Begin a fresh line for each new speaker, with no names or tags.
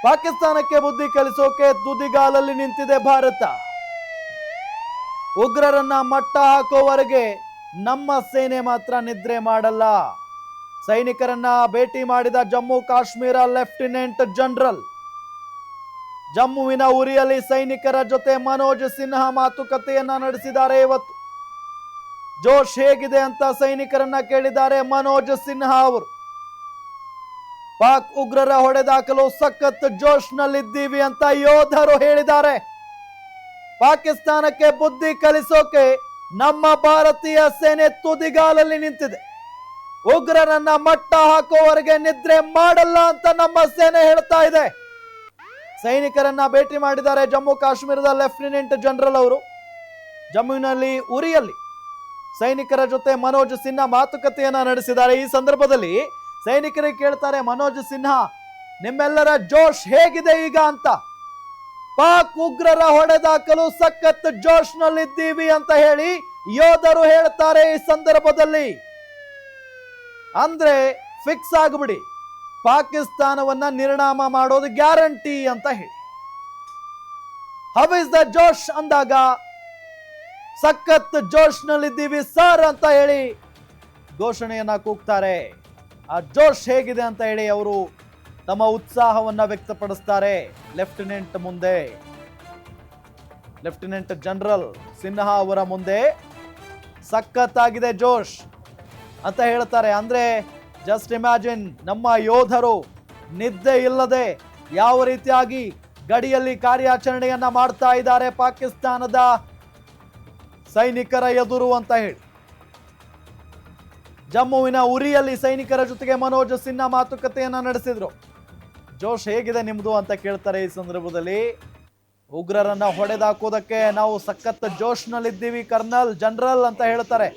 ಪಾಕಿಸ್ತಾನಕ್ಕೆ ಬುದ್ಧಿ ಕಲಿಸೋಕೆ ತುದಿಗಾಲಲ್ಲಿ ನಿಂತಿದೆ ಭಾರತ. ಉಗ್ರರನ್ನ ಮಟ್ಟ ಹಾಕೋವರೆಗೆ ನಮ್ಮ ಸೇನೆ ಮಾತ್ರ ನಿದ್ರೆ ಮಾಡಲ್ಲ. ಸೈನಿಕರನ್ನ ಭೇಟಿ ಮಾಡಿದ ಜಮ್ಮು ಕಾಶ್ಮೀರ ಲೆಫ್ಟಿನೆಂಟ್ ಜನರಲ್. ಜಮ್ಮುವಿನ ಉರಿಯಲ್ಲಿ ಸೈನಿಕರ ಜೊತೆ ಮನೋಜ್ ಸಿನ್ಹಾ ಮಾತುಕತೆಯನ್ನ ನಡೆಸಿದ್ದಾರೆ. ಇವತ್ತು ಜೋಶ್ ಹೇಗಿದೆ ಅಂತ ಸೈನಿಕರನ್ನ ಕೇಳಿದ್ದಾರೆ ಮನೋಜ್ ಸಿನ್ಹಾ ಅವರು. ಪಾಕ್ ಉಗ್ರರ ಹೊಡೆದಾಕಲು ಸಖತ್ ಜೋಶ್ನಲ್ಲಿದ್ದೀವಿ ಅಂತ ಯೋಧರು ಹೇಳಿದ್ದಾರೆ. ಪಾಕಿಸ್ತಾನಕ್ಕೆ ಬುದ್ಧಿ ಕಲಿಸೋಕೆ ನಮ್ಮ ಭಾರತೀಯ ಸೇನೆ ತುದಿಗಾಲಲ್ಲಿ ನಿಂತಿದೆ. ಉಗ್ರರನ್ನ ಮಟ್ಟ ಹಾಕೋವರೆಗೆ ನಿದ್ರೆ ಮಾಡಲ್ಲ ಅಂತ ನಮ್ಮ ಸೇನೆ ಹೇಳ್ತಾ ಇದೆ. ಸೈನಿಕರನ್ನ ಭೇಟಿ ಮಾಡಿದ್ದಾರೆ ಜಮ್ಮು ಕಾಶ್ಮೀರದ ಲೆಫ್ಟಿನೆಂಟ್ ಜನರಲ್ ಅವರು. ಜಮ್ಮುವಿನಲ್ಲಿ ಉರಿಯಲ್ಲಿ ಸೈನಿಕರ ಜೊತೆ ಮನೋಜ್ ಸಿನ್ಹಾ ಮಾತುಕತೆಯನ್ನ ನಡೆಸಿದ್ದಾರೆ. ಈ ಸಂದರ್ಭದಲ್ಲಿ ಸೈನಿಕರಿಗೆ ಕೇಳ್ತಾರೆ ಮನೋಜ್ ಸಿನ್ಹಾ, ನಿಮ್ಮೆಲ್ಲರ ಜೋಶ್ ಹೇಗಿದೆ ಈಗ ಅಂತ. ಪಾಕ್ ಉಗ್ರರ ಹೊಡೆದಾಕಲು ಸಖತ್ ಜೋಶ್ನಲ್ಲಿದ್ದೀವಿ ಅಂತ ಹೇಳಿ ಯೋಧರು ಹೇಳ್ತಾರೆ. ಈ ಸಂದರ್ಭದಲ್ಲಿ ಅಂದ್ರೆ ಫಿಕ್ಸ್ ಆಗ್ಬಿಡಿ, ಪಾಕಿಸ್ತಾನವನ್ನ ನಿರ್ಣಾಮ ಮಾಡೋದು ಗ್ಯಾರಂಟಿ ಅಂತ ಹೇಳಿ. ಹೌ ಇಸ್ ದ ಜೋಶ್ ಅಂದಾಗ ಸಖತ್ ಜೋಶ್ನಲ್ಲಿದ್ದೀವಿ ಸರ್ ಅಂತ ಹೇಳಿ ಘೋಷಣೆಯನ್ನ ಕೂಗ್ತಾರೆ. ಆ ಜೋಶ್ ಹೇಗಿದೆ ಅಂತ ಹೇಳಿ ಅವರು ತಮ್ಮ ಉತ್ಸಾಹವನ್ನ ವ್ಯಕ್ತಪಡಿಸ್ತಾರೆ ಲೆಫ್ಟಿನೆಂಟ್ ಮುಂದೆ. ಲೆಫ್ಟಿನೆಂಟ್ ಜನರಲ್ ಸಿನ್ಹಾ ಅವರ ಮುಂದೆ ಸಖತ್ತಾಗಿದೆ ಜೋಶ್ ಅಂತ ಹೇಳ್ತಾರೆ. ಅಂದ್ರೆ ಜಸ್ಟ್ ಇಮ್ಯಾಜಿನ್, ನಮ್ಮ ಯೋಧರು ನಿದ್ದೆ ಇಲ್ಲದೆ ಯಾವ ರೀತಿಯಾಗಿ ಗಡಿಯಲ್ಲಿ ಕಾರ್ಯಾಚರಣೆಯನ್ನ ಮಾಡ್ತಾ ಇದ್ದಾರೆ ಪಾಕಿಸ್ತಾನದ ಸೈನಿಕರ ಎದುರು ಅಂತ ಹೇಳಿ. ಜಮ್ಮುವಿನ ಉರಿಯಲ್ಲಿ ಸೈನಿಕರ ಜೊತೆಗೆ ಮನೋಜ್ ಸಿನ್ಹಾ ಮಾತುಕತೆಯನ್ನ ನಡೆಸಿದ್ರು. ಜೋಶ್ ಹೇಗಿದೆ ನಿಮ್ದು ಅಂತ ಕೇಳ್ತಾರೆ. ಈ ಸಂದರ್ಭದಲ್ಲಿ ಉಗ್ರರನ್ನ ಹೊಡೆದಾಕೋದಕ್ಕೆ ನಾವು ಸಖತ್ ಜೋಶ್ನಲ್ಲಿದ್ದೀವಿ ಕರ್ನಲ್, ಜನರಲ್ ಅಂತ ಹೇಳ್ತಾರೆ.